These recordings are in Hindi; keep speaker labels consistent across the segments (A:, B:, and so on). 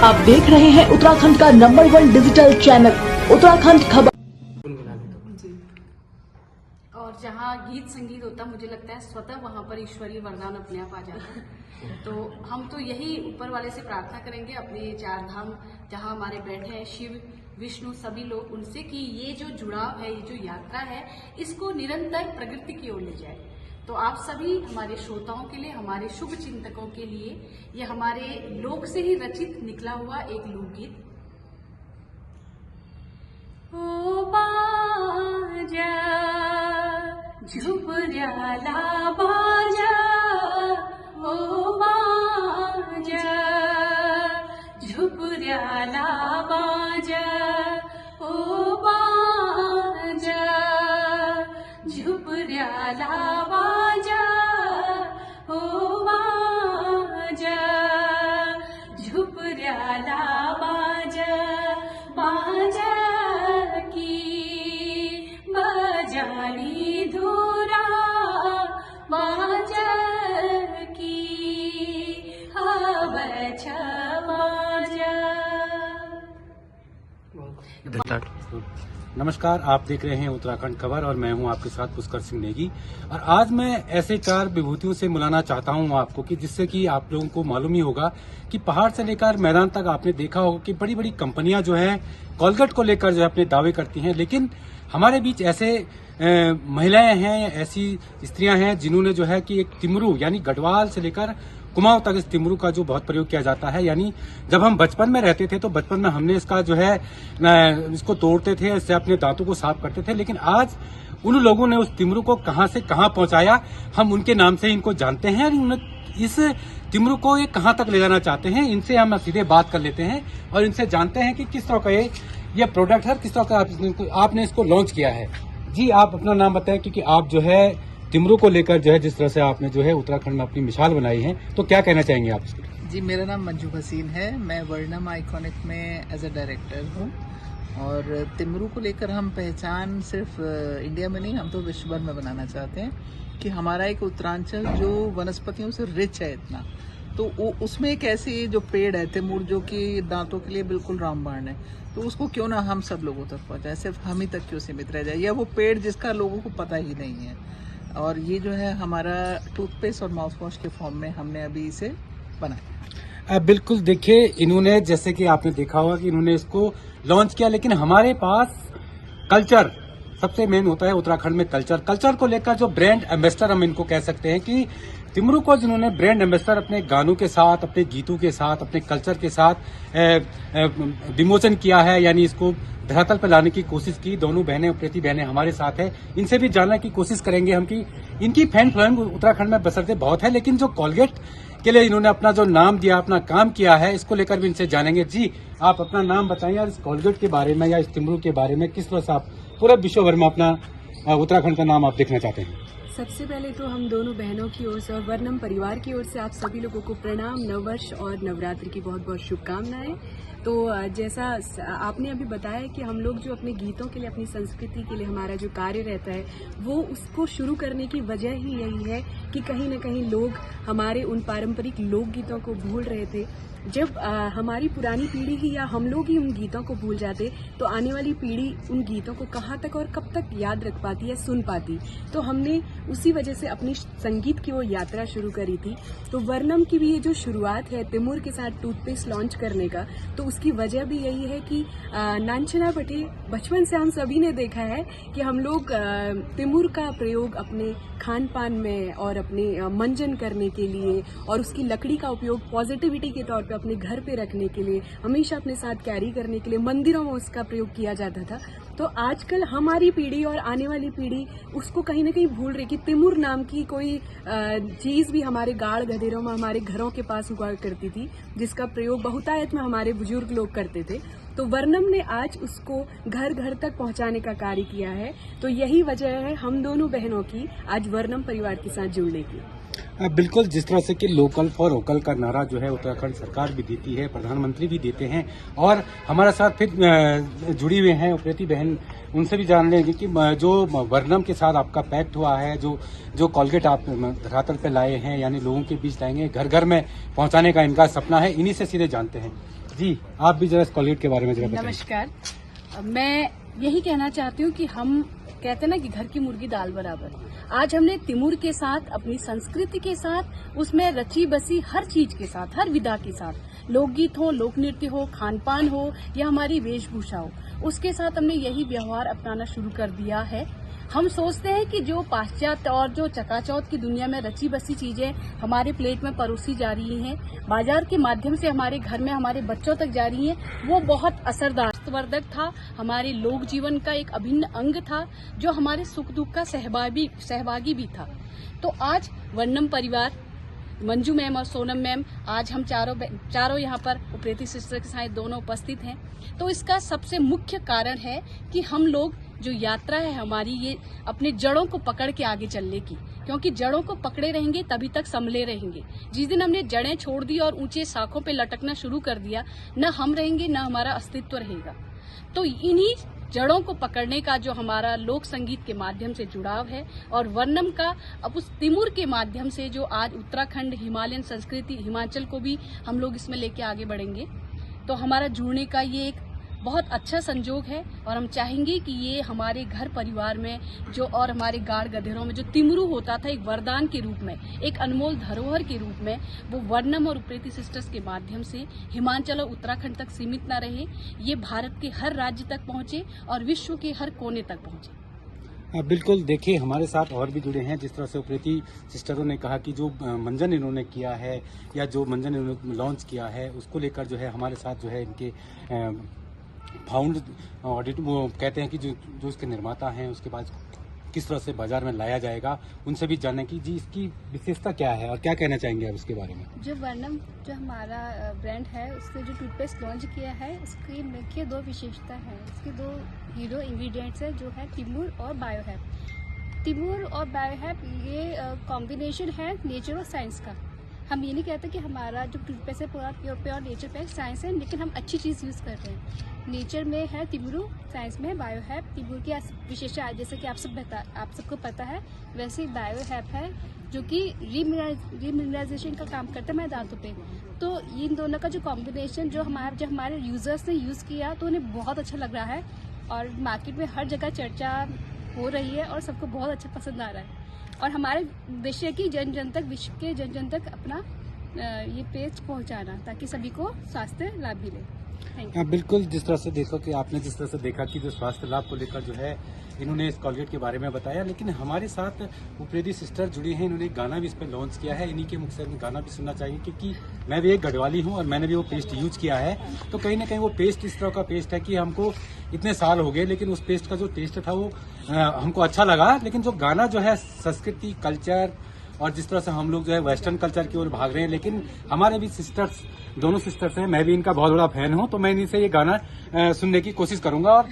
A: आप देख रहे हैं उत्तराखंड का नंबर 1 डिजिटल चैनल उत्तराखंड खबर।
B: जी। और जहाँ गीत संगीत होता मुझे लगता है स्वतः वहाँ पर ईश्वरीय वरदान अपने आप आ जाता है। तो हम तो यही ऊपर वाले से प्रार्थना करेंगे अपने चार धाम जहाँ हमारे बैठे हैं शिव विष्णु सभी लोग उनसे कि ये जो जुड़ाव है, ये जो यात्रा है, इसको निरंतर प्रगति की ओर ले जाए। तो आप सभी हमारे श्रोताओं के लिए, हमारे शुभ चिंतकों के लिए ये हमारे लोक से ही रचित निकला हुआ एक लोकगीत। ओ बाजा झुपऱ्याला बाजा, ओ बाजा झुपऱ्याला बाजा, ओ बाजा झुपऱ्याला बाजा, ओ बाजा झुपऱ्याला बाजा, बाजा की बजानी धुरा, बाजा की हवछ बाजा।
C: नमस्कार, आप देख रहे हैं उत्तराखंड खबर और मैं हूं आपके साथ पुष्कर सिंह नेगी। और आज मैं ऐसे चार विभूतियों से मिलाना चाहता हूं आपको कि जिससे कि आप लोगों को मालूम ही होगा कि पहाड़ से लेकर मैदान तक आपने देखा होगा कि बड़ी बड़ी कंपनियां जो हैं कोलगेट को लेकर जो है अपने दावे करती हैं, लेकिन हमारे बीच ऐसे महिलाएं हैं, ऐसी स्त्रियां हैं जिन्होंने जो है कि एक तिमरू यानी गढ़वाल से लेकर कुमाऊं तक इस तिमरू का जो बहुत प्रयोग किया जाता है। यानी जब हम बचपन में रहते थे तो बचपन में हमने इसका जो है इसको तोड़ते थे, इससे अपने दांतों को साफ करते थे, लेकिन आज उन लोगों ने उस तिमरू को कहां से कहां पहुंचाया, हम उनके नाम से इनको जानते हैं और इस तिमरू को ये कहां तक ले जाना चाहते हैं। इनसे हम सीधे बात कर लेते हैं और इनसे जानते हैं कि किस तरह का ये प्रोडक्ट है, किस तरह का आपने इसको लॉन्च किया है। जी, आप अपना नाम बताएं, क्योंकि आप जो है तिमरू को लेकर जो है जिस तरह से आपने जो है उत्तराखंड में अपनी मिसाल बनाई है, तो क्या कहना चाहेंगे आप इसको?
D: जी, मेरा नाम मंजू हसीन है, मैं वर्णम आइकॉनिक में एज ए डायरेक्टर हूँ। और तिमरू को लेकर हम पहचान सिर्फ इंडिया में नहीं, हम तो विश्व भर में बनाना चाहते हैं कि हमारा एक उत्तरांचल जो वनस्पतियों से रिच है इतना, तो उसमें एक ऐसी जो पेड़ है तिमूर जो कि दांतों के लिए बिल्कुल रामबाण है, तो उसको क्यों ना हम सब लोगों तक पहुँचाए, सिर्फ हम ही तक क्यों सीमित रह जाए, या वो पेड़ जिसका लोगों को पता ही नहीं है। और ये जो है हमारा टूथपेस्ट और माउथ वॉश के फॉर्म में हमने अभी इसे बनाया।
C: बिल्कुल, देखिए इन्होंने, जैसे कि आपने देखा होगा कि इन्होंने इसको लॉन्च किया, लेकिन हमारे पास कल्चर सबसे मेन होता है। उत्तराखंड में कल्चर को लेकर जो ब्रांड एम्बेसडर हम इनको कह सकते हैं कि तिमरू को जिन्होंने ब्रांड एम्बेसडर अपने गानों के साथ, अपने गीतों के साथ, अपने कल्चर के साथ विमोचन किया है, यानी इसको धरातल पर लाने की कोशिश की। दोनों बहनें, प्रीति बहनें हमारे साथ है, इनसे भी जानने की कोशिश करेंगे हम कि इनकी फैन फॉलोइंग उत्तराखंड में बसरते बहुत है, लेकिन जो कोलगेट के लिए इन्होंने अपना जो नाम दिया, अपना काम किया है, इसको लेकर भी इनसे जानेंगे। जी, आप अपना नाम बताइए और इस कोलगेट के बारे में या इस तिमरू के बारे में किस तरह से आप पूरे विश्व भर में अपना उत्तराखंड का नाम आप देखना चाहते हैं।
E: सबसे पहले तो हम दोनों बहनों की ओर से और वर्णम परिवार की ओर से आप सभी लोगों को प्रणाम, नववर्ष और नवरात्रि की बहुत बहुत शुभकामनाएं। तो जैसा आपने अभी बताया कि हम लोग जो अपने गीतों के लिए, अपनी संस्कृति के लिए हमारा जो कार्य रहता है, वो उसको शुरू करने की वजह ही यही है कि कहीं न कहीं लोग हमारे उन पारंपरिक लोकगीतों को भूल रहे थे। जब हमारी पुरानी पीढ़ी ही या हम लोग ही उन गीतों को भूल जाते तो आने वाली पीढ़ी उन गीतों को कहाँ तक और कब तक याद रख पाती या सुन पाती। तो हमने उसी वजह से अपनी संगीत की वो यात्रा शुरू करी थी। तो वर्णम की भी ये जो शुरुआत है तिमूर के साथ टूथपेस्ट लॉन्च करने का, तो उसकी वजह भी यही है कि नानचना बटे बचपन से हम सभी ने देखा है कि हम लोग तिमूर का प्रयोग अपने खान पान में और अपने मंजन करने के लिए और उसकी लकड़ी का उपयोग पॉजिटिविटी के तौर पे अपने घर पे रखने के लिए, हमेशा अपने साथ कैरी करने के लिए मंदिरों में उसका प्रयोग किया जाता था। तो आजकल हमारी पीढ़ी और आने वाली पीढ़ी उसको कहीं ना कहीं भूल रही कि तिमूर नाम की कोई चीज भी हमारे गाड़ गधेरों में, हमारे घरों के पास हुआ करती थी, जिसका प्रयोग बहुतायत में हमारे बुजुर्ग लोग करते थे। तो वर्णम ने आज उसको घर घर तक पहुंचाने का कार्य किया है। तो यही वजह है हम दोनों बहनों की आज वर्णम परिवार के साथ जुड़ने की।
C: बिल्कुल, जिस तरह से कि लोकल फॉर वोकल का नारा जो है उत्तराखंड सरकार भी देती है, प्रधानमंत्री भी देते हैं, और हमारे साथ फिर जुड़ी हुए हैं प्रीति बहन, उनसे भी जान लेंगे कि जो वर्णम के साथ आपका पैक्ट हुआ है, जो कोलगेट आप धरातल पे लाए हैं, यानी लोगों के बीच लाएंगे, घर घर में पहुंचाने का इनका सपना है, इन्हीं से सीधे जानते हैं। जी, आप भी जरा इस कॉलेज के बारे में जरा बताइए।
B: नमस्कार। मैं यही कहना चाहती हूँ कि हम कहते हैं ना कि घर की मुर्गी दाल बराबर। आज हमने तिमूर के साथ, अपनी संस्कृति के साथ, उसमें रची बसी हर चीज के साथ, हर विधा के साथ, लोकगीत हो, लोक नृत्य हो, खान पान हो या हमारी वेशभूषा हो, उसके साथ हमने यही व्यवहार अपनाना शुरू कर दिया है। हम सोचते हैं कि जो पाश्चात्य और जो चकाचौंध की दुनिया में रची बसी चीजें हमारे प्लेट में परोसी जा रही हैं, बाजार के माध्यम से हमारे घर में हमारे बच्चों तक जा रही हैं, वो बहुत असरदार था, हमारे लोक जीवन का एक अभिन्न अंग था, जो हमारे सुख दुख का सहभागी भी था। तो आज वर्णम परिवार, मंजू मैम और सोनम मैम, आज हम चारों यहाँ पर उप्रेती सिस्टर के साथ दोनों उपस्थित हैं। तो इसका सबसे मुख्य कारण है कि हम लोग जो यात्रा है हमारी, ये अपने जड़ों को पकड़ के आगे चलने की, क्योंकि जड़ों को पकड़े रहेंगे तभी तक संभले रहेंगे। जिस दिन हमने जड़ें छोड़ दी और ऊंचे शाखों पे लटकना शुरू कर दिया, न हम रहेंगे न हमारा अस्तित्व रहेगा। तो इन्हीं जड़ों को पकड़ने का जो हमारा लोक संगीत के माध्यम से जुड़ाव है, और वर्णम का अब उस तिमूर के माध्यम से जो आज उत्तराखंड, हिमालयन संस्कृति, हिमाचल को भी हम लोग इसमें लेके आगे बढ़ेंगे। तो हमारा जुड़ने का ये एक बहुत अच्छा संजोग है, और हम चाहेंगे कि ये हमारे घर परिवार में जो, और हमारे गाड़ गधेरों में जो तिमरू होता था एक वरदान के रूप में, एक अनमोल धरोहर के रूप में, वो वर्णम और उप्रेती सिस्टर्स के माध्यम से हिमाचल और उत्तराखंड तक सीमित न रहे, ये भारत के हर राज्य तक पहुंचे और विश्व के हर कोने तक पहुंचे।
C: बिल्कुल, देखिए हमारे साथ और भी जुड़े हैं। जिस तरह से उप्रेती सिस्टरों ने कहा कि जो मंजन इन्होंने किया है या जो मंजन इन्होंने लॉन्च किया है, उसको लेकर जो है हमारे साथ जो है इनके फाउंड ऑडिट, वो कहते हैं कि जो इसके निर्माता हैं, उसके बाद किस तरह से बाजार में लाया जाएगा, उनसे भी जानने की जी इसकी विशेषता क्या है और क्या कहना चाहेंगे आप इसके बारे में।
F: जो वर्णम जो हमारा ब्रांड है, उसने जो टूथपेस्ट लॉन्च किया है, इसकी मुख्य 2 विशेषता है। इसके 2 हीरो इंग्रेडिएंट्स है, जो है तिमूर और बायोहैप। तिमूर और बायोहैप ये कॉम्बिनेशन है नेचर और साइंस का। हम ये नहीं कहते कि हमारा जो टूथपेस्ट है पूरा प्योर नेचर पे साइंस है, लेकिन हम अच्छी चीज़ यूज़ कर रहे हैं। नेचर में है तिमरू, साइंस में है बायोहैप। तिमरू की विशेषता जैसे कि आप सबको पता है, वैसे ही बायोहैप है जो कि रीमिनरलाइजेशन का काम करता है हमारे दांतों पे। तो इन दोनों का जो कॉम्बिनेशन जो हमारे यूजर्स ने यूज़ किया, तो उन्हें बहुत अच्छा लग रहा है, और मार्केट में हर जगह चर्चा हो रही है और सबको बहुत अच्छा पसंद आ रहा है। और हमारे उद्देश्य है कि जन तक, विश्व के जन तक अपना ये पेज पहुंचाना, ताकि सभी को स्वास्थ्य लाभ मिले।
C: बिल्कुल, जिस तरह से देखो कि आपने जिस तरह से देखा कि जो स्वास्थ्य लाभ को लेकर जो है इन्होंने इस कॉलगेट के बारे में बताया, लेकिन हमारे साथ उप्रेती सिस्टर जुड़ी हैं, इन्होंने गाना भी इस पर लॉन्च किया है। इन्हीं के मुख से गाना भी सुनना चाहिए, क्योंकि मैं भी एक गढ़वाली हूं और मैंने भी वो पेस्ट यूज किया है। तो कहीं ना कहीं वो पेस्ट इस तरह का पेस्ट है कि हमको इतने साल हो गए, लेकिन उस पेस्ट का जो टेस्ट था वो हमको अच्छा लगा। लेकिन जो गाना जो है संस्कृति, कल्चर, और जिस तरह से हम लोग जो है वेस्टर्न कल्चर की ओर भाग रहे हैं, लेकिन हमारे भी सिस्टर्स, दोनों सिस्टर्स हैं, मैं भी इनका बहुत बड़ा फैन हूं, तो मैं इन्हीं से ये गाना सुनने की कोशिश करूंगा और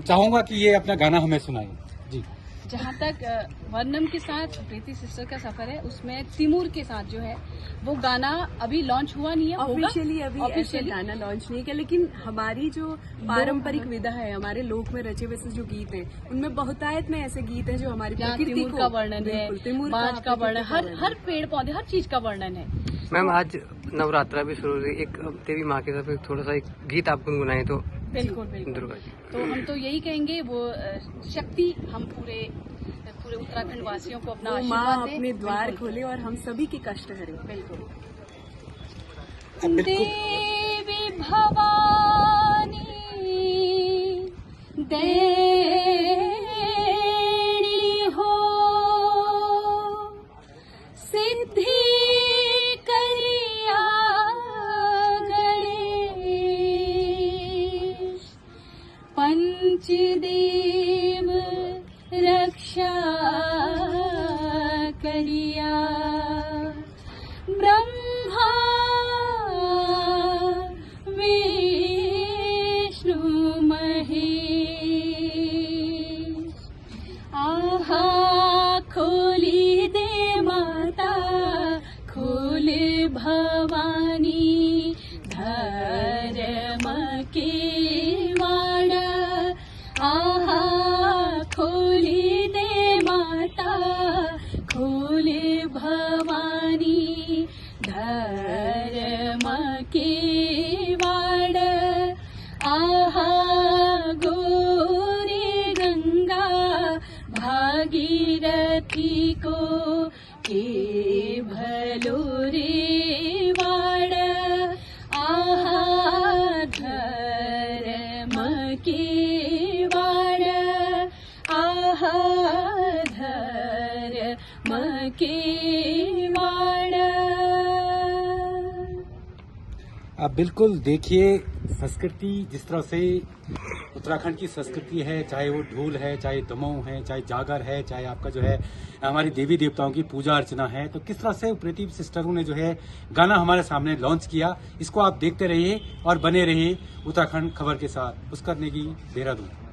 C: चाहूंगा कि ये अपना गाना हमें सुनाएं। जी,
B: जहाँ तक वर्णम के साथ उप्रेती सिस्टर का सफर है, उसमें तिमूर के साथ जो है वो गाना अभी लॉन्च हुआ नहीं है,
E: ऑफिशियली ऐसे गाना लॉन्च नहीं किया, लेकिन हमारी जो पारंपरिक विधा है, हमारे लोक में रचे वैसे जो गीत हैं, उनमें बहुतायत में ऐसे गीत हैं जो हमारी प्रकृति
B: का वर्णन है, बाज का वर्णन, हर पेड़ पौधे, हर चीज का वर्णन है।
G: मैम, आज नवरात्रा भी शुरू हुई, एक देवी माँ के तरफ थोड़ा सा एक गीत आप गुनगुनाए तो।
B: बिल्कुल दुर्गा जी। तो हम तो यही कहेंगे, वो शक्ति हम पूरे उत्तराखंड वासियों को अपना आशीर्वाद दे,
E: अपने द्वार खोले और हम सभी के कष्ट हरे।
B: बिल्कुल।
F: देवी भवानी देवी हो, सिद्धि करिया गणेश, पंचदेव रक्षा करिया, ब्रह्मा विष्णु महेश, आहा खोली दे माता, खोले भवानी धर्म के वाड़ा, आहा खोली दे माता, खोले भवानी धर्म के वाड़ा।
E: के भलो रे वाड आहा धर्म के वाड आहा धर्म के वाड।
C: आप बिल्कुल देखिए संस्कृति जिस तरह से उत्तराखंड की संस्कृति है, चाहे वो ढोल है, चाहे दमऊ है, चाहे जागर है, चाहे आपका जो है हमारी देवी देवताओं की पूजा अर्चना है, तो किस तरह से प्रीति सिस्टरों ने जो है गाना हमारे सामने लॉन्च किया। इसको आप देखते रहिए और बने रहिए उत्तराखंड खबर के साथ। पुष्कर नेगी, देहरादून।